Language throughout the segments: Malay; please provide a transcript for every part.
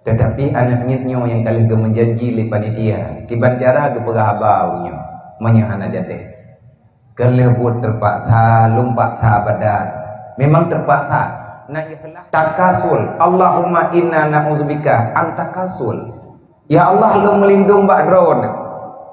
Tetapi anak nyetnyo yang kali ke menjanji li panitia kiban cara ke perahabaunyo menyahana jate kelebut terpaksa lumpak tha badan memang terpaksa na ikhlas takasul. Allahumma inna na'udzubika an takasul. Ya Allah, lu melindung ba'dron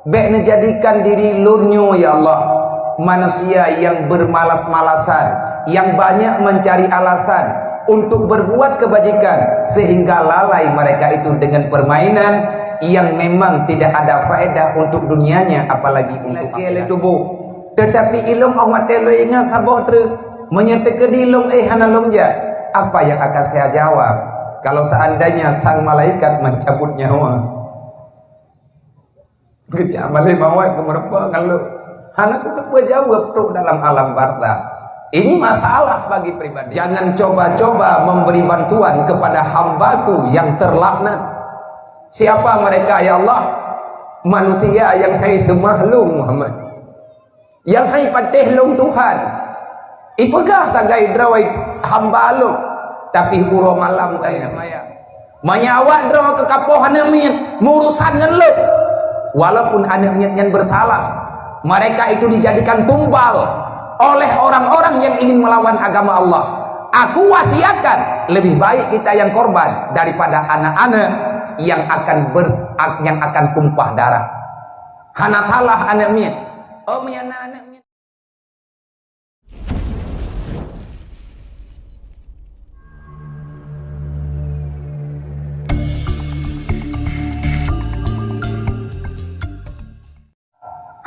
bek nejadikan diri lunyo ya Allah manusia yang bermalas-malasan, yang banyak mencari alasan untuk berbuat kebajikan sehingga lalai mereka itu dengan permainan yang memang tidak ada faedah untuk dunianya apalagi untuk akhirat tubuh. Tetapi ilmu awak telo ingat tabah ter menyatakan ilmu hanalum ja. Apa yang akan saya jawab kalau seandainya sang malaikat mencabut nyawa? Kerja malai mawai kemerpa kalau anak udah berjawab tuh dalam alam barzah. Ini masalah bagi pribadi. Jangan coba-coba memberi bantuan kepada hambaku yang terlaknat. Siapa mereka ya Allah? Manusia yang hai makhluk Muhammad, yang hai patih long Tuhan. Ipegah tagai drawai hamba lu, tapi uro malam kaya maya. Manyawak draw ke kapohan amin, murusan ngan lu. Walaupun anak yang bersalah, mereka itu dijadikan tumbal oleh orang-orang yang ingin melawan agama Allah. Aku wasiatkan lebih baik kita yang korban daripada anak-anak yang akan tumpah darah. Hana salah anak mian. Oh mian anak mian.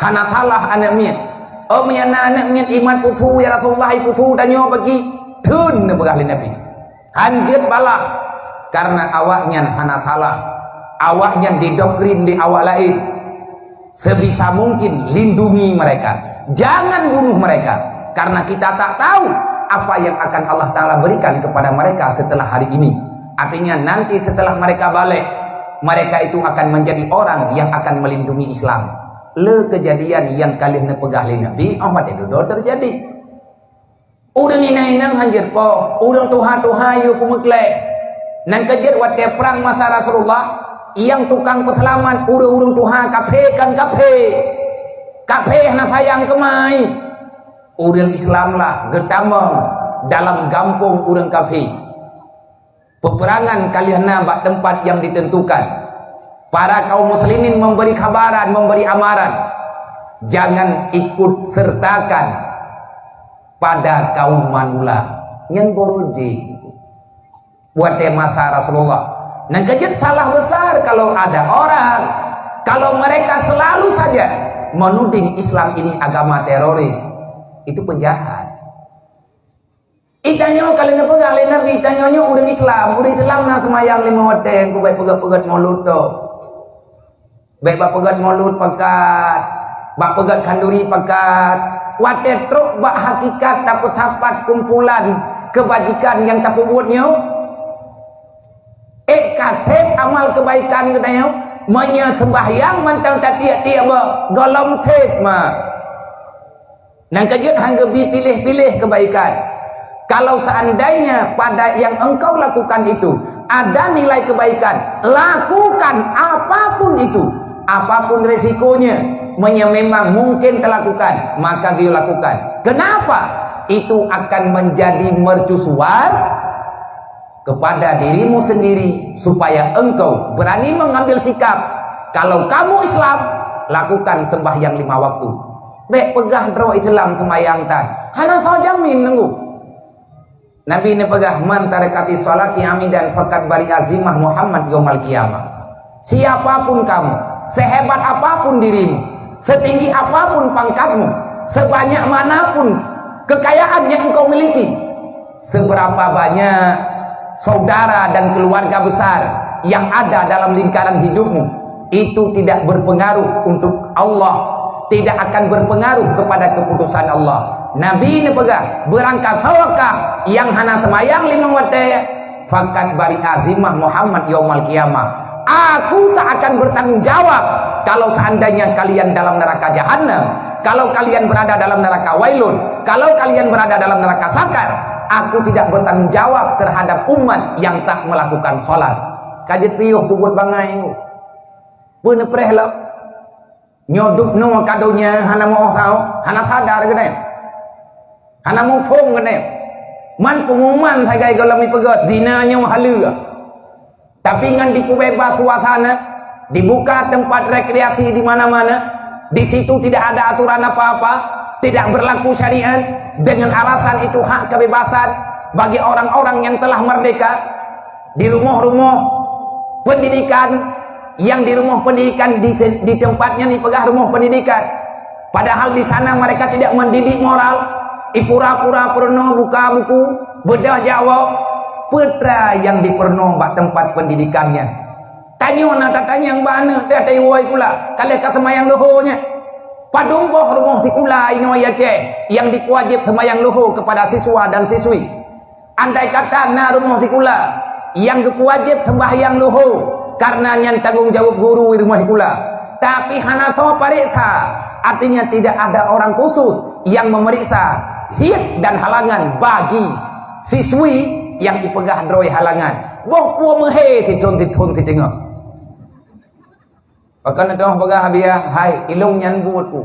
Hana salah anak mian. Oh anak mian iman putu ya Rasulullah putu danyo bagi tun begali Nabi. Hanjit balah karena awaknya hana salah. Awaknya didoktrin di awak lain. Sebisa mungkin lindungi mereka. Jangan bunuh mereka karena kita tak tahu apa yang akan Allah Ta'ala berikan kepada mereka setelah hari ini. Artinya nanti setelah mereka balik, mereka itu akan menjadi orang yang akan melindungi Islam. Le kejadian yang kali nepegah li Nabi Ahmad itu terjadi. Urang inang hanjir po, urang tuha yu kumekle. Nang kejer wate perang masa Rasulullah yang tukang peselaman urang tuha kafe kan kafe na sayang kemai. Urang Islam lah getamong dalam gampung urang kafe. Peperangan kalian nambah tempat yang ditentukan. Para kaum muslimin memberi kabaran, memberi amaran, jangan ikut sertakan pada kaum manula nyen boroji buat masa Rasulullah. Nah kejadian salah besar kalau ada orang, kalau mereka selalu saja menuding Islam ini agama teroris, itu penjahat. Itanya kalian apa kalian Nabi itanya urang Islam nak kemayang lima wadeng ku baik pegat mulut do. Baik bak pegat mulut pegat, bak pegat kanduri pegat, wate truk bak hakikat tak sapat kumpulan kebajikan yang tak buatnya. Kasep amal kebaikan kedaya, menya sembahyang mantang tak tiap-tiap golong sep mah. Nang kejut hangga pilih-pilih kebaikan. Kalau seandainya pada yang engkau lakukan itu ada nilai kebaikan, lakukan apapun itu. Apapun resikonya, memang mungkin terlakukan, maka dia lakukan. Kenapa? Itu akan menjadi mercusuar kepada dirimu sendiri supaya engkau berani mengambil sikap. Kalau kamu Islam, lakukan sembahyang 5 waktu. Bek pegah draw Islam sembahyang tan. Hana sao jamin nunggu. Nabi ini pegah man tarekati salati amidan fakat bari azimah Muhammad yaumal qiyamah. Siapapun kamu, sehebat apapun dirimu, setinggi apapun pangkatmu, sebanyak manapun kekayaan yang engkau miliki, seberapa banyak saudara dan keluarga besar yang ada dalam lingkaran hidupmu, itu tidak berpengaruh untuk Allah, tidak akan berpengaruh kepada keputusan Allah. Nabi ini pegang berangkat sawakah yang hana semayang 5 waktu fakat bari azimah Muhammad yaumal qiyamah. Aku tak akan bertanggung jawab kalau seandainya kalian dalam neraka jahanam, kalau kalian berada dalam neraka wailun, kalau kalian berada dalam neraka sakar. Aku tidak bertanggung jawab terhadap umat yang tak melakukan sholat. kajet piuh puput bangai pun preh lah nyodup no kadonya hana mau sao hana sadar ke nih hana mau phom ke nih man pengumuman saya gay kalau mi pegot dinanya halu tapi ngan dibebas suasana dibuka tempat rekreasi di mana-mana di situ tidak ada aturan apa-apa tidak berlaku syariat dengan alasan itu hak kebebasan bagi orang-orang yang telah merdeka di rumah-rumah pendidikan yang di rumah pendidikan di tempatnya dipegang rumah pendidikan padahal di sana mereka tidak mendidik moral ipura-pura perno buka buku bedah Jawa putra yang diperno bak tempat pendidikannya tanya nak tanya yang mana dia taiwai kula kalau kata semayang lohonya padumboh rumah tikula ino ya ce yang dikuajib semayang loho kepada siswa dan siswi andai kata na rumah tikula yang dikuajib sembahyang loho karena yang tanggung jawab guru di rumah tikula tapi hana so pariksa artinya tidak ada orang khusus yang memeriksa hit dan halangan bagi siswi yang dipegah droi halangan boh pua mehe titun titengok pakan dah pegah biar hai ilung nyan buat tu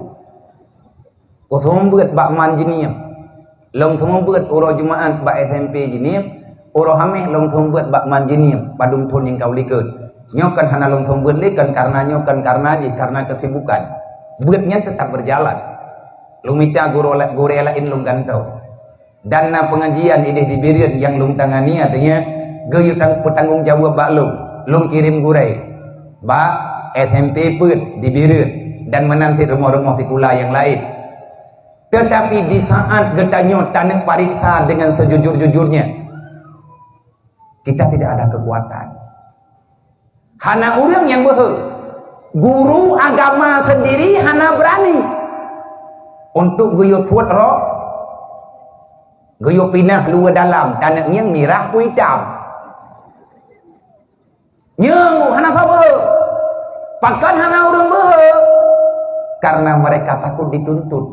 ko thom buat bak man jiniam long thom buat uro jemaat bak SMP jiniam uro hameh long thom buat bak man jiniam padum thon yang kau likut nyokan hana long thom buat likan karena nyokan karena kesibukan buatnya tetap berjalan lumita guru lain lung gantau dan pengajian ini diberian yang lung tangani adanya gayutang petanggung jawab bak lung kirim gurai bak SMP pun diberian dan menanti rumah-rumah tikula yang lain tetapi di saat getanya tanah pariksa dengan sejujur-jujurnya kita tidak ada kekuatan hana orang yang guru agama sendiri hana berani untuk guyut fuat roh guyut pinah luar dalam tanah yang mirah ku hitam nyeng hana sabar pakan hana orang karena mereka takut dituntut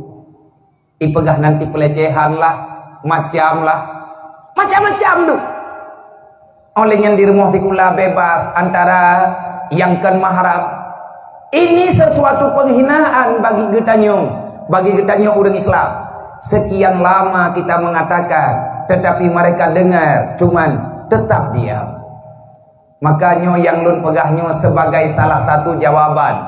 ipegah nanti pelecehan lah macam-macam tu oleh yang di rumah tikula bebas antara yang kan mahram ini sesuatu penghinaan bagi getanya orang Islam sekian lama kita mengatakan tetapi mereka dengar cuman tetap diam makanya yang lun pegahnya sebagai salah satu jawaban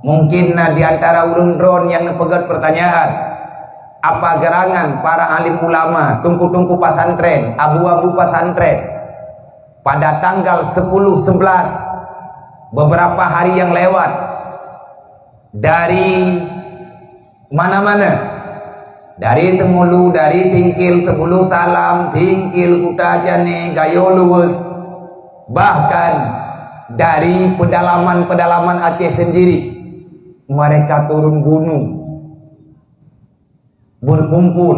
mungkin di antara urun drone yang pegat pertanyaan apa gerangan para alim ulama tungku-tungku pasantren abu-abu pasantren pada tanggal 10-11 beberapa hari yang lewat dari mana-mana dari Temulu, dari Tingkil, Tebulu Salam, Tingkil, Kutajane, Gayo Luwes bahkan dari pedalaman-pedalaman Aceh sendiri mereka turun gunung berkumpul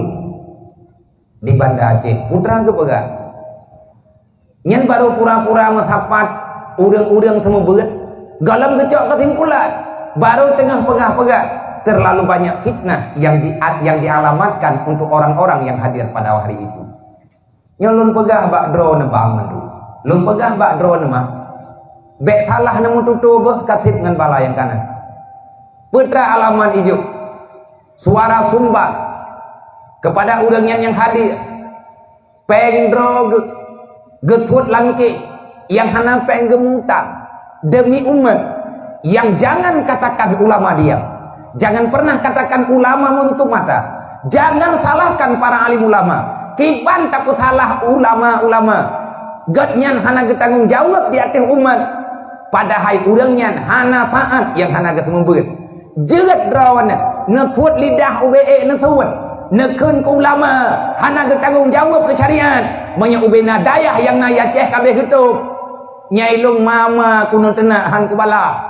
di Banda Aceh putra ke pegang nyen baru pura-pura masapat urang-urang semua berat galam gecok kesimpulan baru tengah pegah-pegah terlalu banyak fitnah yang dialamatkan untuk orang-orang yang hadir pada hari itu nyolun pegah bak drone bangun dulu lum pegah bak drone mah bek salah nemu tutubah katib ngan bala yang kanan putra alaman hijau suara sumbat kepada urangnya yang hadir pengdro getut langke yang hana penggemutang demi umat yang jangan katakan ulama diam jangan pernah katakan ulama menutup mata jangan salahkan para alim ulama kiban takut salah ulama-ulama Gatnyan hana getanggung jawab di atas umat padahal urangnya hana saat yang hana get membet jegat drawana nekut lidah UBE nekut nekun ke ulama hana getanggung jawab ke syariat banyak ubena dayah yang na Aceh kabeh getup nyailung mama kuno tenak han kubala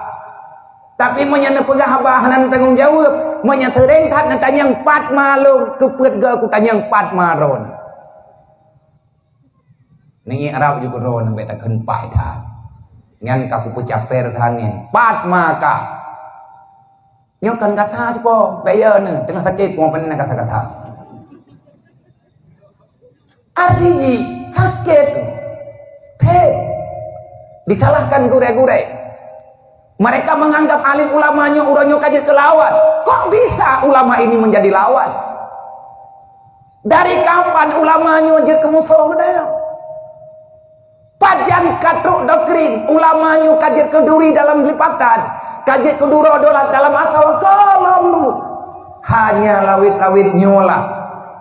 tapi menyana pegah abah hana tanggung jawab menyana terengkat na tanyang pat malung kepet ga ku tanyang pat maron ni Arab juga ron beta kenpai dah ngan kaku pecaper thangin pat maka nyokan kata cepo bayar ni tengah sakit mau pernah kata-kata artinya sakit pet Disalahkan gure-gure. Mereka menganggap alim ulamanya urangnya kaji ke lawan. Kok bisa ulama ini menjadi lawan? Dari kapan ulamanya je ke musuh dah? Pajan katruk doktrin ulamanya kaji keduri dalam lipatan, kaji keduro dolat dalam asal kolom. Hanya lawit-lawit nyola.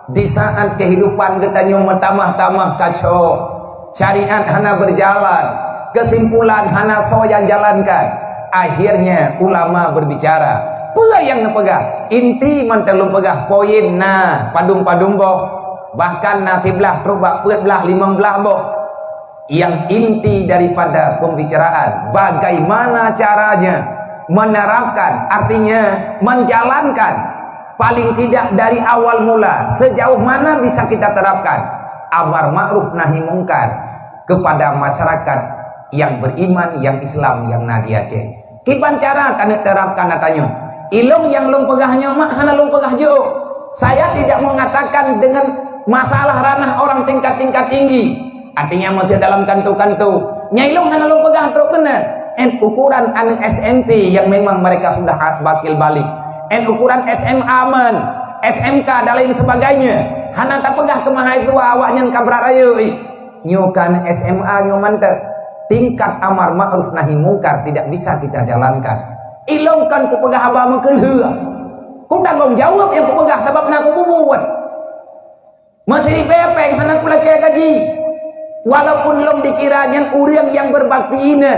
Di saat kehidupan katanya metamah-tamah kacau, syariat hana berjalan, kesimpulan hana soya jalankan. Akhirnya ulama berbicara, apa yang nepegah? Inti mantelum pegah poin na padung-padung boh, bahkan na 13 terubah 14 15 boh. Yang inti daripada pembicaraan bagaimana caranya menerapkan, artinya menjalankan, paling tidak dari awal mula sejauh mana bisa kita terapkan amar ma'ruf nahi mungkar kepada masyarakat yang beriman, yang Islam, yang nadiace. Kiban cara tanda terapkan katanya. Ilung yang lung pegahnya mak hana lung pegah jo. Saya tidak mengatakan dengan masalah ranah orang tingkat-tingkat tinggi. Artinya masih dalam kantu-kantu. Nyailung hana lung pegah truk kena. En ukuran anak SMP yang memang mereka sudah bakil balik. En ukuran SMA men, SMK dan lain sebagainya. Hana tak pegah kemahai tua awaknya kabrarayu. Nyokan SMA nyomante. Tingkat amar ma'ruf nahi mungkar tidak bisa kita jalankan. Ilongkan ku pegah abah mengkelhua. Ku tanggung jawab yang ku pegah sebab nak ku buat. Masih dipepeng sana ku laki gaji. Walaupun lom dikiranya uriang yang berbakti ini.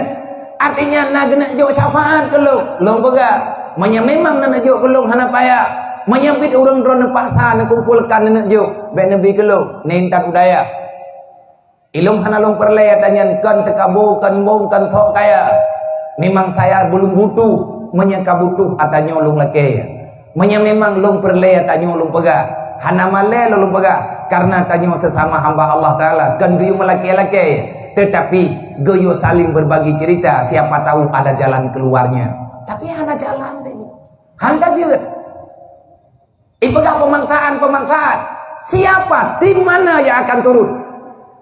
Artinya nak kena jauh syafaat ke lom. Lom pegah. Manya memang nak jauh ke lom hana payah. Menyambit orang drone paksa nak kumpulkan nak jauh. Baik nabi ke lom. Nintan udaya. Ilung hana long perlaya tanyan kan tekabu kan mong kan sok kaya. Memang saya belum butuh menyeka butuh atanya long lake. Menya memang long perlaya tanyo long pega. Hana male long pega karena tanyo sesama hamba Allah taala kan geyu melaki-laki. Tetapi geyu saling berbagi cerita, siapa tahu ada jalan keluarnya. Tapi hana jalan tu. Handa juga. Ipegah pemaksaan. Siapa tim mana yang akan turun?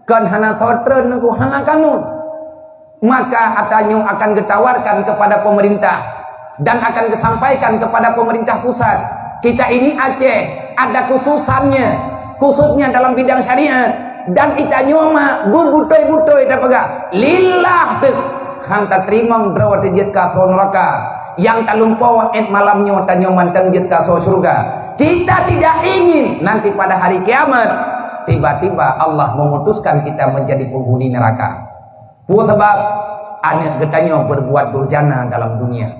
Kan hana sotren nunggu hana kanun, maka atanyo akan ditawarkan kepada pemerintah dan akan disampaikan kepada pemerintah pusat. Kita ini Aceh ada khususnya dalam bidang syariat, dan itanyo mah bubutoi dapaga lillah tu hanta terima berawat jet ka neraka yang talumpau malamnya tanyo manteng jet ka surga. Kita tidak ingin nanti pada hari kiamat tiba-tiba Allah memutuskan kita menjadi penghuni neraka. Buat sebab anak getanya berbuat durjana dalam dunia.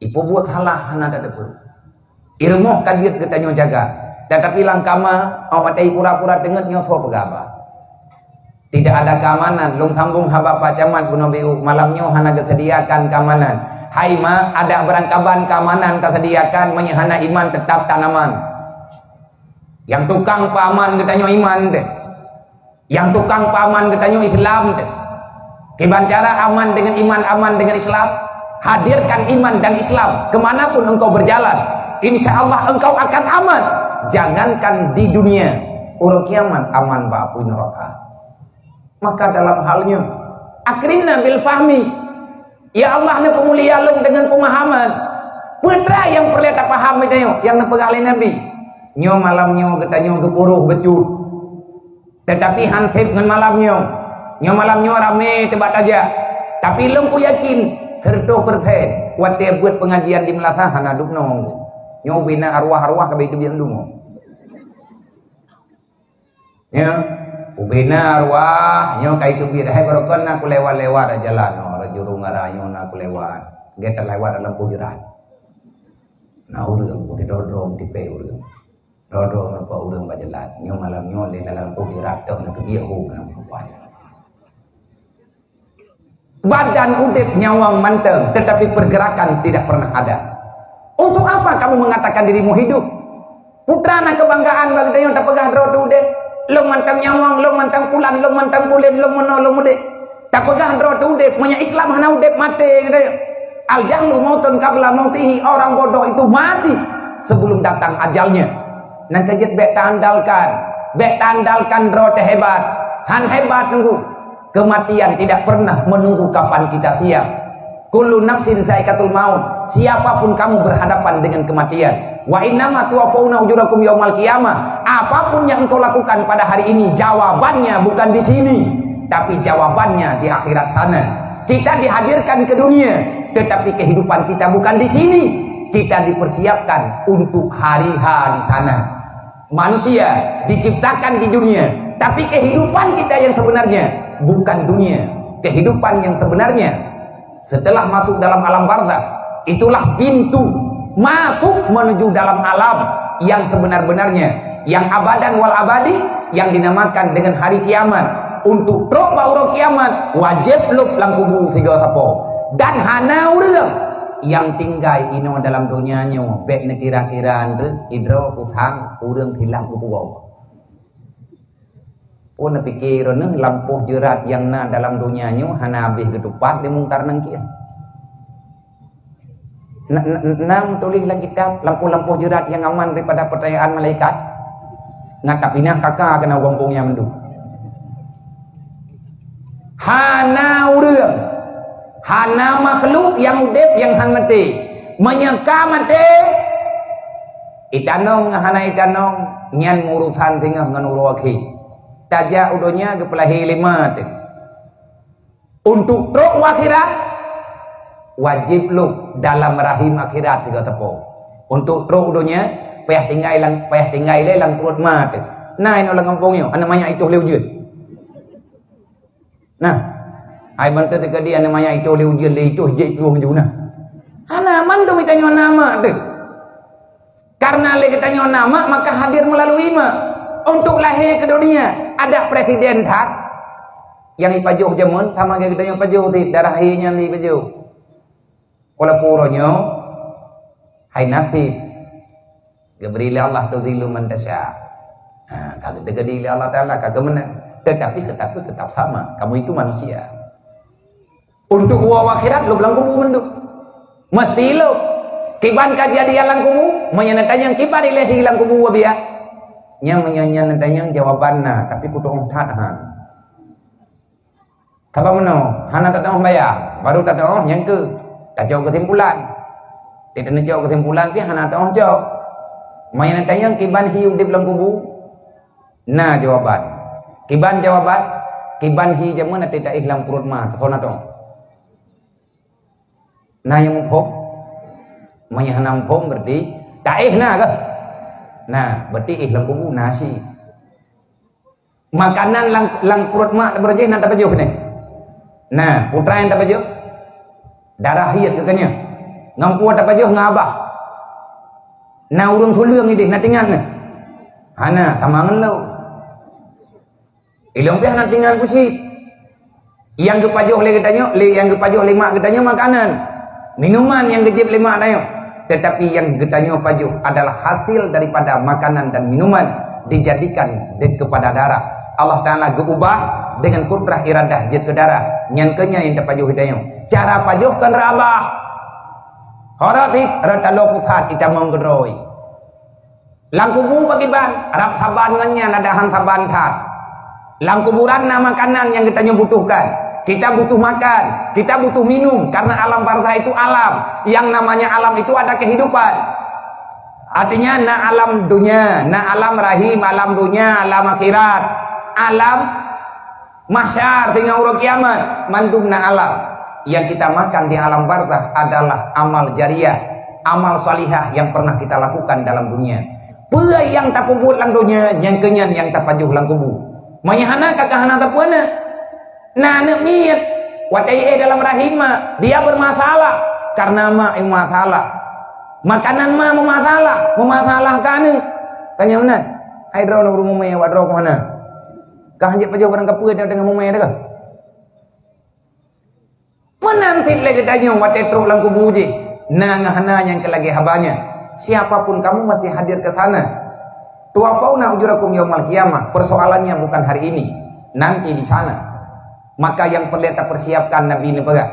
Ibu buat halah hana dadepe. Irmoh kajiat getanya jaga. Tetapi langkama awatai pura-pura dengetnya so pegaba. Tidak ada keamanan. Long sambung haba pacaman punobiu malamnya hana disediakan keamanan. Hai ma ada berangkaban keamanan tersediakan menyehana iman tetap tanaman. Yang tukang paman katanya iman deh. Yang tukang paman katanya Islam deh. Kiban cara aman dengan iman, aman dengan Islam. Hadirkan iman dan Islam kemanapun engkau berjalan. Insya Allah engkau akan aman. Jangankan di dunia, urut kiamat aman ba'apu neraka. Maka dalam halnya akrimna bil fahmi. Ya Allah ni pemulia lung dengan pemahaman. Putra yang perlu tak paham itu yang nepegali Nabi. Nyo malamnya getanyo gepuruh becut. Tetapi hansip dengan malamnya. Nyo malamnya rame tebat aja. Tapi lem ku yakin 100% wate buat pengajian di Melasa hana dukno. Nyo bina arwah-arwah ka itu biang dungo. Ya, ubina arwah nyo ka itu biar hai barokon aku lewat-lewat jalan no jurung arayo aku lewat. Kita lewat dalam pujeran. Nah urang ku tidodrom tipe urang. Rodo merpa urang bajelat nyo malam nyo le dalam pujirat dah nak biahu nak perempuan. Badan udip nyawang manteng tetapi pergerakan tidak pernah ada. Untuk apa kamu mengatakan dirimu hidup? Putra nak kebanggaan bagi dia tak pegang rodo udip. Long manteng nyawang, long manteng pulan, long manteng pulen, long menolong udip. Tak pegang rodo udip, punya Islam hana udip mati gitu. Al jahlu mautun qabla mautihi, orang bodoh itu mati sebelum datang ajalnya. Nang kajet bek tandalkan rote hebat, han hebat nunggu. Kematian tidak pernah menunggu kapan kita siap. Kullu nafsin za'iqatul maut. Siapapun kamu berhadapan dengan kematian. Wa innama tuwaffawna ujurakum yaumal qiyamah. Apapun yang engkau lakukan pada hari ini, jawabannya bukan di sini, tapi jawabannya di akhirat sana. Kita dihadirkan ke dunia, tetapi kehidupan kita bukan di sini. Kita dipersiapkan untuk hari H di sana. Manusia diciptakan di dunia, tapi kehidupan kita yang sebenarnya bukan dunia. Kehidupan yang sebenarnya setelah masuk dalam alam barzakh, itulah pintu masuk menuju dalam alam yang sebenar-benarnya, yang abadan wal abadi, yang dinamakan dengan hari kiamat. Untuk truk bauro kiamat wajib lup lang kubu 3 tapo. Dan hana urang yang tinggal ino dalam dunianya bet kira-kira andre idro utang urang hilang kubu bawa. Pun pikir lampuh jerat yang na dalam dunianya hana habis ketupat di mungkar nang kia. Nang tulis dalam kitab lampuh-lampuh jerat yang aman daripada pertanyaan malaikat. Ngatap inah kakak kena gompongnya mendu. Hana urang, hana makhluk yang udip yang han mati, menyeka mati. Itanong hana itanong nyan ngurusan tingah nganurwaki. Taja udonya kepelahi 5. Untuk truk akhirat wajib lu dalam rahim akhirat 3 tepo. Untuk truk udonya payah tinggal lang perut mati. Nah ini orang kampungnya, namanya itu leujud. Nah, ai bantu dekat dia namanya itu leujud le itu je luang juna. Ana man tu mitanya nama tu. Karena le katanya nama maka hadir melalui ma. Untuk lahir ke dunia ada presiden tat yang ipajuh jamun sama ke katanya pajuh ti darah hinya ti pajuh. Ola puronyo hai nasib. Gabrila Allah tuzilu man tasya. Kagak dekat dia Allah Taala kagak menang. Tetapi status tetap sama. Kamu itu manusia. Untuk uang akhirat lo bilang kubu menduk. Mesti lo. Kiban kejadian lang kubu. Menyanatanya kiban ilahi lang kubu wabia. Yang menyanatanya jawabannya. Tapi kutung tahan. Kapa meno. Hana tak tahu bayar. Baru tak tahu yang ke. Tak jauh kesimpulan. Tidak nak jauh kesimpulan. Tapi hana tahu jauh. Menyanatanya kiban hiu di bilang kubu. Nah jawaban. Kiban jawaban, kiban hi jaman tidak ihlang perut mah, tersona dong. Nah yang mumpuk, menyahanam pom berarti tak ihna ke? Nah berarti ihlang kubu nasi. Makanan lang perut mah berarti nak dapat jauh ni. Nah putra yang dapat jauh, darah hiat katanya. Ngampu dapat jauh ngabah. Nah urang tulung ini nak tinggal ni. Hana tamangan lau. Ilong pihak nak tinggal kucing. Yang kepajuh le katanya, yang kepajuh 5 katanya makanan, minuman yang kejip 5 katanya. Tetapi yang katanya pajuh adalah hasil daripada makanan dan minuman dijadikan kepada darah. Allah Taala geubah dengan kudrah iradah je ke darah. Nyangkanya yang terpajuh katanya. Cara pajuh kan rabah. Horati ratalo putat kita menggeroi. Langkubu bagi ban, Arab saban ngannya nadahan saban tat. Lang kuburan na makanan yang kita butuhkan. Kita butuh makan, kita butuh minum. Karena alam barzakh itu alam. Yang namanya alam itu ada kehidupan. Artinya na alam dunia, na alam rahim, alam dunia, alam akhirat, alam mahsyar tinggal urang kiamat. Mandumna alam. Yang kita makan di alam barzakh adalah amal jariah, amal salihah yang pernah kita lakukan dalam dunia. Pua yang tak kubur lang dunia, yang kenyan yang tak pajuh lang kubu. Mayahana kakahana tapuana. Nah nak miat watai dalam rahimah dia bermasalah karena mak yang masalah. Makanan mak memasalahkan. Tanya mana? Ai draw nak rumah mai wadro ke mana? Kah hanjit pajuh barang kapua dengan mumai dah ke? Menantit lagi tanya watai truk lang kubu je. Nah ngahana yang kelagi habanya. Siapapun kamu mesti hadir ke sana. Tuwafauna ujurakum yaumal qiyamah. Persoalannya bukan hari ini, nanti di sana. Maka yang perlu kita persiapkan Nabi ini pegang.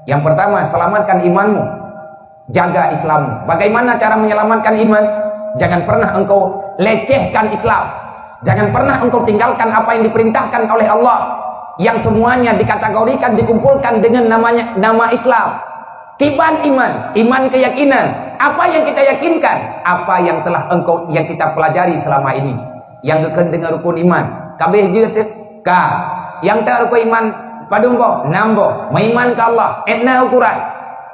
Yang pertama, selamatkan imanmu, jaga Islammu. Bagaimana cara menyelamatkan iman? Jangan pernah engkau lecehkan Islam. Jangan pernah engkau tinggalkan apa yang diperintahkan oleh Allah. yang semuanya dikategorikan, dikumpulkan dengan nama Islam. Kiban iman, iman keyakinan. Apa yang kita yakinkan, apa yang telah yang kita pelajari selama ini, yang kekend dengan rukun iman. Kabeh je ka. Yang tak rukun iman padung ko nambo, meiman ke Allah, etna Al-Quran,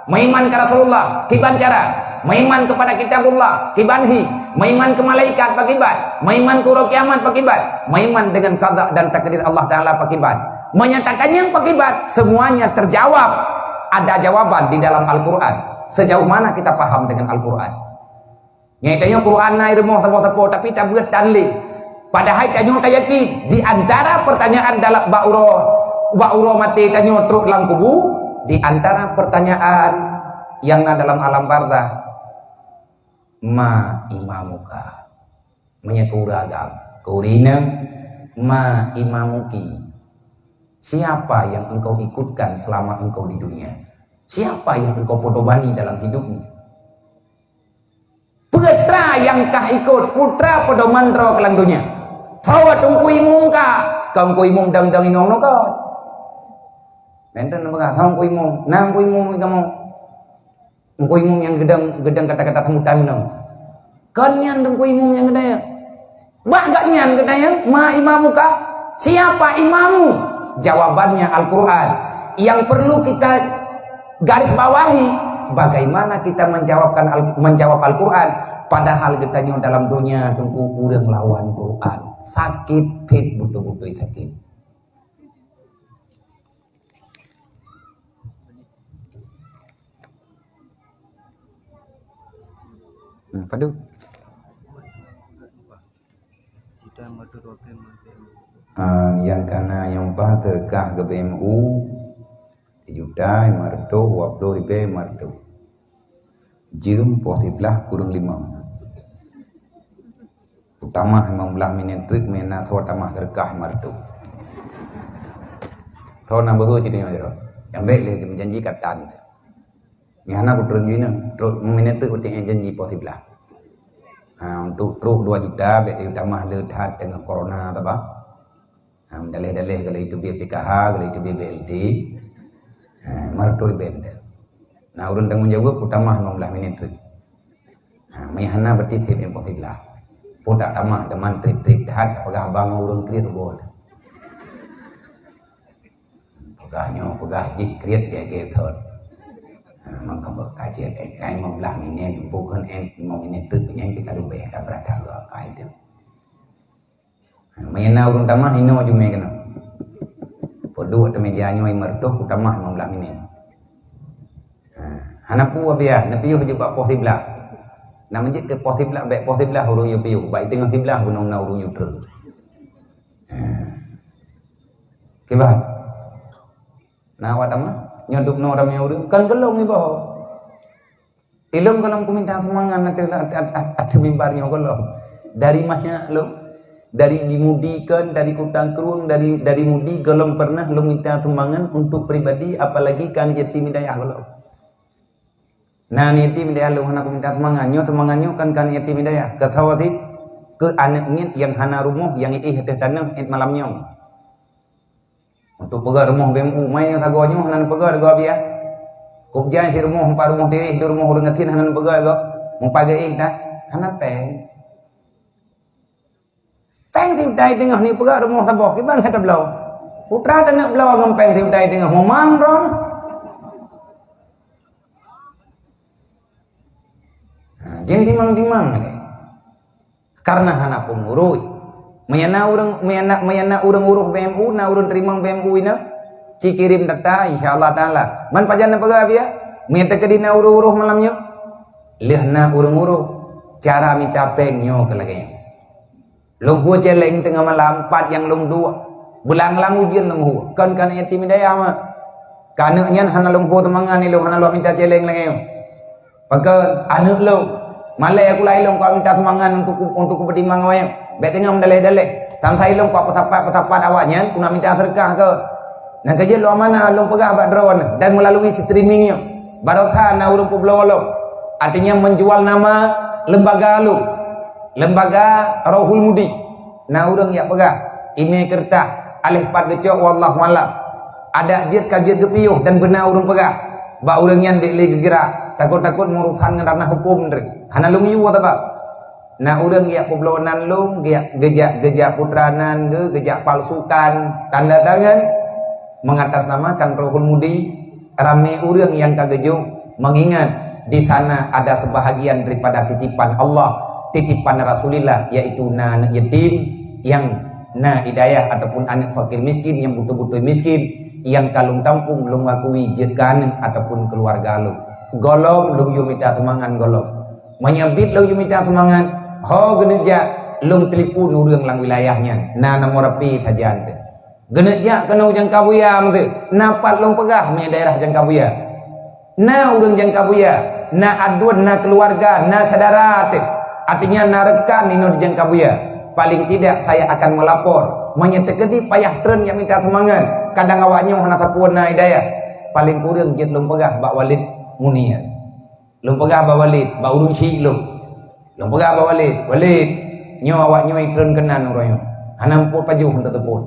meiman ke Rasulullah, kiban cara, meiman kepada kitabullah, kibanhi, meiman ke malaikat pakibat, meiman ke hari kiamat pakibat, meiman dengan qada dan takdir Allah Taala pakibat. Menyatakan yang pakibat, semuanya terjawab. Ada jawaban di dalam Al-Quran. Sejauh mana kita paham dengan Al-Quran? Nyatanya Quran na ilmu tepo-tepo tapi tak buat tanli. Padahal tanyo tak yakin. Di antara pertanyaan dalam ba'uro mati tanyo truk lang kubu, di antara pertanyaan yang dalam alam barzah, ma imamuka, menyetura agam. Kurina ma imamuki. Siapa yang engkau ikutkan selama engkau di dunia? Siapa yang engkau podobani dalam hidupmu? Putra yang kah ikut, putra pedoman roh kelang dunia. Tawat ungkui mungka, kau ungkui mung dang inong nokot. Menten apa kah? Ungkui mung, nang ungkui mung kamu. Ungkui mung yang gedang kata-kata tamutan nong. Kan yang ungkui mung yang gedang. Bagaknya gedang, ma imamuka. Siapa imamu? Jawabannya Al-Quran. Yang perlu kita garis bawahi, bagaimana kita menjawab Al-Quran, padahal kita dalam dunia tunggu urang lawan Quran, sakit pit butuh-butuh sakit. Fadu yang karena yang bah terkah ke BMU juta marto wabdo ribe marto jum posiblah kurang 5 utama memang belah minentrik mena so tamah terkah marto so nambah jadi yang baik le menjanji katan nyana ku turun jina terus minentrik uting janji posiblah untuk terus 2 juta bet utama lehat dengan corona apa dalih-dalih kalau itu BPKH, kalau itu BBLT, martul benda. Nah, urun tanggung jawab utama 15 minit. Mayhana berarti tim impossible. Putak tamah teman trip-trip dahat pegah bang urun kriat bol. Pegah jik kriat kayak gitu. Maka kajian kai 15 minit bukan 5 minit trip yang kita lupa ya berada kai itu. Mayana urun tamah ino jume kena. Podo te meja nyo mertoh utamah 15 minit. Hanapu abia napiyo je pak posiblah. Na menjit ke posiblah baik posiblah urung yo piyo baik tengah siblah gunung na urung yo trun. Kibat. Na wa tamah nyodup no rame urung kan kelong ni baho. Ilung kalau ku minta semangat ada mimbarnya kalau dari mahnya lo dari dimudikan, dari kutang kerung, dari mudi gelom pernah lo minta sumbangan untuk pribadi, apalagi kan yatim hidayah kalau. Nah yatim hidayah lo hendak minta semangannya kan yatim hidayah. Ketawati ke anaknya yang hana rumah yang hati tanah malamnya. Untuk pegar rumah BMU, mai tagonya hanan pegar go biya. Kubjai di rumah, empat rumah di rumah urang ngatin hanan pegar go. Mau pagai dah, hana peng. Peng tim tai tengah ni pegang rumah tabok di mana kata belau. Putra tak nak belau agam peng tim tai tengah momang ron. Jadi timang-timang ni. Karena hana pengurus. Mayana urang uruh BMU, na urang terimang BMU ina. Cikirim data insyaallah taala. Man pajan na pegang dia. Minta ke dina uruh malamnya. Lehna urang uruh. Cara minta pengnyo ke lagi. Long hua celeng tengah malam 4 yang long 2 belang-lang ujian long hua kan yatim hidayah mah kana nyan hana long hua temangan ni long hana lo minta celeng lagi pakai anak lo malai aku lai long kau minta semangan untuk kepertimbangan awak bet tengah mendaleh-daleh tam sai long kau petapat awaknya kuna minta sedekah ke nak kerja lo mana long pegah bak drone dan melalui streamingnya barokah na urung publolo artinya menjual nama lembaga lo lembaga Rohul Mudi. Nah urang ya pegah email kertas alih pat gecok wallahu alam. Ada jid kajid gepiuh dan benar urang pegah. Ba urang nyan dek le gegerak, takut-takut ngurusan ngarana hukum dre. Hana lung yu ta ba. Na urang ya poblonan lung gejak putranan gejak palsukan tanda tangan mengatasnamakan Rohul Mudi. Rame urang yang kagejuk mengingat di sana ada sebahagian daripada titipan Allah, titipan Rasulullah, yaitu anak yatim yang hidayah ataupun anak fakir miskin yang butuh-butuh miskin yang kalung tampung lung akui jetkan ataupun keluarga lu golom lung yumita temangan golom menyebit lung yumita temangan ho geneja lung telepon urang lang wilayahnya nomor rapi tajan geneja kena jangka buya mete napat lung pegah punya daerah jangka buya urang jangka buya aduan keluarga saudara artinya rekan ino di jangka buya. Paling tidak saya akan melapor menyetekedi payah tren yang minta temangan kadang awaknya hana tapuan na hidayah paling kurang jet lum pegah Bak Walid Munir lum pegah Bak Walid Bak urun syik lum pegah Bak Walid nyo awaknya tren kenan uroyo hana pun paju hantar tepun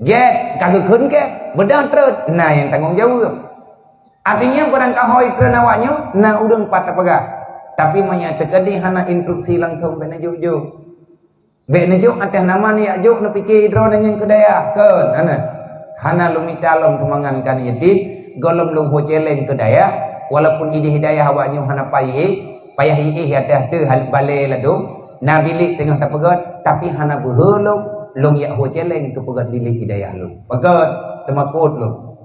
jet kagak kun ke bedah tren yang tanggung jawab artinya barang kahoi tren awaknya urang patah pegah. Tapi menyatakan di hana instruksi langsung bena juk atas nama ni juk na pikir drone yang kedaya kan hana lumita lom temangan kan yatim golom lung hoceleng kedaya walaupun ide hidayah awaknya hana payah atas tu hal bale ladum na bilik tengah tapegat tapi hana beholong lung ya hoceleng ke pegat bilik hidayah lung pegat temakut lung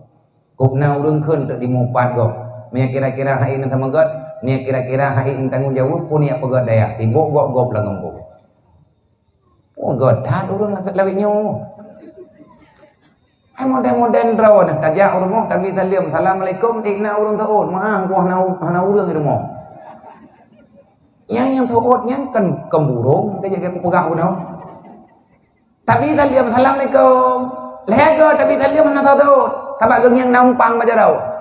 kupna urang keun tak dimumpat gop me kira-kira hai na tamagat ni kira-kira hai tanggung jawab pun ya pegat daya tibok gop lah ngombo god tat urang nak lawinyo ai modern draw nak tajak urang tapi salam assalamualaikum tikna urang taot maah ku hana urang irmo yang taot yang kan kemburung ke jaga ku pegah uno tapi salam assalamualaikum lego tapi salam hana taot tabak geng yang nampang bajarau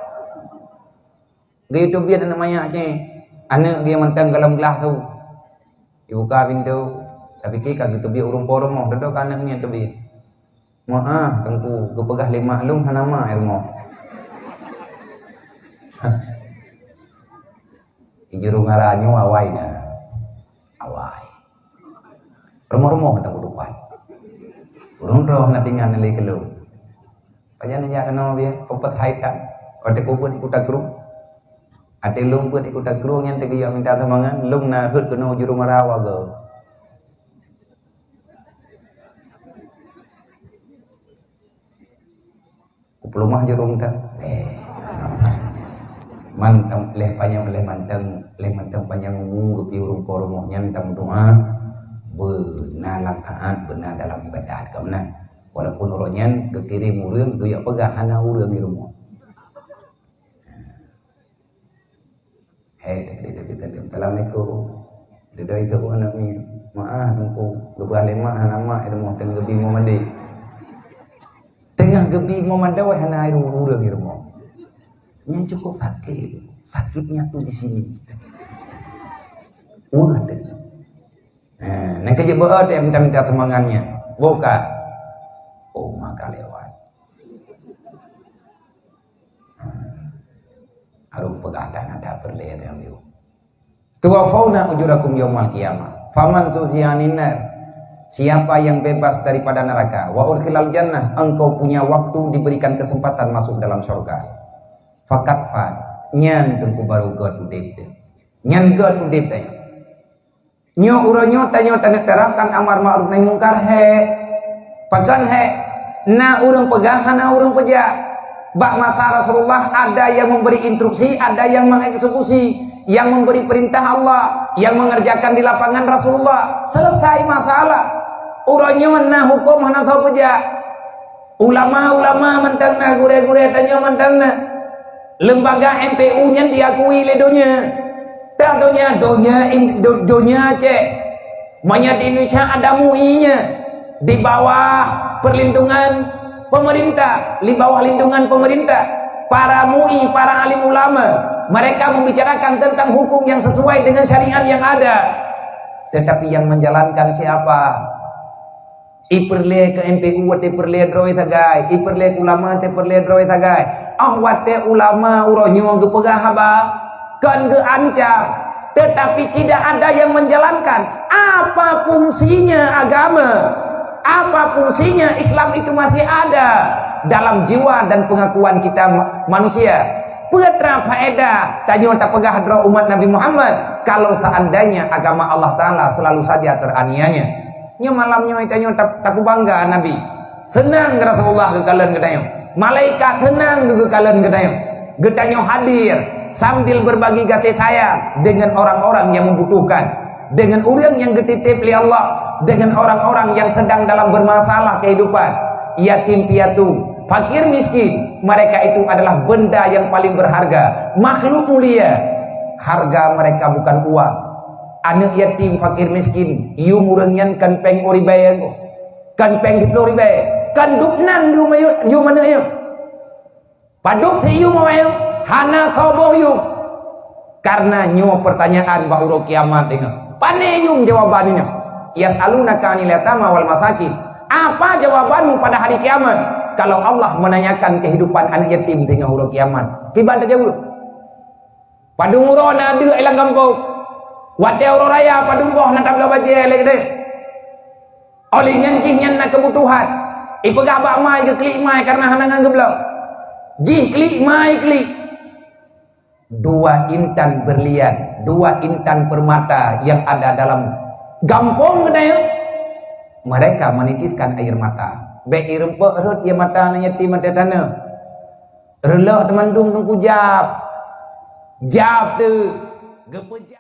gitu biar namanya aja anak dia mentang dalam gelas tu dibuka pintu tapi kika gitu biar urung porom mau duduk anaknya tu biar maaf tengku kepegah lima lung hanama ilmu ijuru ngaranyo awai rumah-rumah kata kudupan urung roh natingan nilai kelung pajan aja kena biar popet haitan pada kubur di kuda grup ada lung pun ikut agrong yang tegi yang minta temangan lung na hut kena juru marawa go kupelumah jurung tak mantang leh mantang panjang gupi urung poromo nyantang doa benar lang taat benar dalam ibadat kemenan walaupun uronyan kekirim urang doyak pegah hana urang di rumah Assalamualaikum. Duduk itu pun anak mi. Maaf nungku. Gebah lima nama irmo tengah gebi mau mandi. Tengah gebi mau mandi wah hana air urang irmo. Yang cukup sakit. Sakitnya tuh di sini. Wah tu. Nak kerja berat yang minta temangannya. Buka. Oh maka lewat. Harum pegatan ada perlihat yang biu. Tuwafauna ujurakum yaumal qiyamah. Faman susiyanin nar. Siapa yang bebas daripada neraka, wa urkhilal jannah, engkau punya waktu diberikan kesempatan masuk dalam surga. Fakat fat nyan tengku baru god udip teh. Nyan god udip teh. Nyo uronyo tanyo tanah terapkan amar ma'ruf nahi mungkar he. Pagan he. Na urang pegahan na urang pejak. Bak masa Rasulullah ada yang memberi instruksi, ada yang mengeksekusi, yang memberi perintah Allah, yang mengerjakan di lapangan Rasulullah. Selesai masalah. Uronyo na hukum hana tahu peja. Ulama-ulama mentangna gure-gure tanya mentangna. Lembaga MPU nya diakui le donya. Tak donya cek. Manya di Indonesia ada MUI-nya di bawah perlindungan pemerintah, di bawah lindungan pemerintah. Para MUI, para alim ulama, mereka membicarakan tentang hukum yang sesuai dengan syariat yang ada. Tetapi yang menjalankan siapa? Iperle ke MPU te perle droi tagai, iperle ke ulama te perle droi tagai. Wate ulama uronyo ge pegah haba, kan ge ancam. Tetapi tidak ada yang menjalankan. Apa fungsinya agama? Apa fungsinya Islam itu masih ada dalam jiwa dan pengakuan kita manusia? Petra faedah tanyo tak pegah dro umat Nabi Muhammad kalau seandainya agama Allah Ta'ala selalu saja teraniaya. Nyo malamnya itanyo tak bangga Nabi. Senang ke Rasulullah ke kalian getanyo. Malaikat senang ke kalian getanyo. Getanyo hadir sambil berbagi kasih sayang dengan orang-orang yang membutuhkan, dengan orang yang getitip li Allah, dengan orang-orang yang sedang dalam bermasalah kehidupan, yatim piatu, fakir miskin. Mereka itu adalah benda yang paling berharga, makhluk mulia. Harga mereka bukan uang. Anak yatim fakir miskin yu murengyan kan peng oribai kan peng hiplo oribai kan dupnan yu mana yu paduk ti yu mawayu hana khoboh yu karena nyo pertanyaan ba uro kiamat tengah pane yu jawabannya yasalunaka anil yatama wal masakin. Apa jawabanmu pada hari kiamat kalau Allah menanyakan kehidupan anak yatim tengah uro kiamat? Tiba tak jawab padung uro na ada elang kampung wate uro raya padung boh na tabla baje lek de oleh nyankih na kebutuhan ipegah bak mai ke klik mai karena hanangan geblau jih klik mai klik. Dua intan berlian, dua intan permata yang ada dalam gampong gedaya, mereka menitiskan air mata. Be irempek hut ya mata na yatim mata tanah relah teman dung tungku jab tu gepejab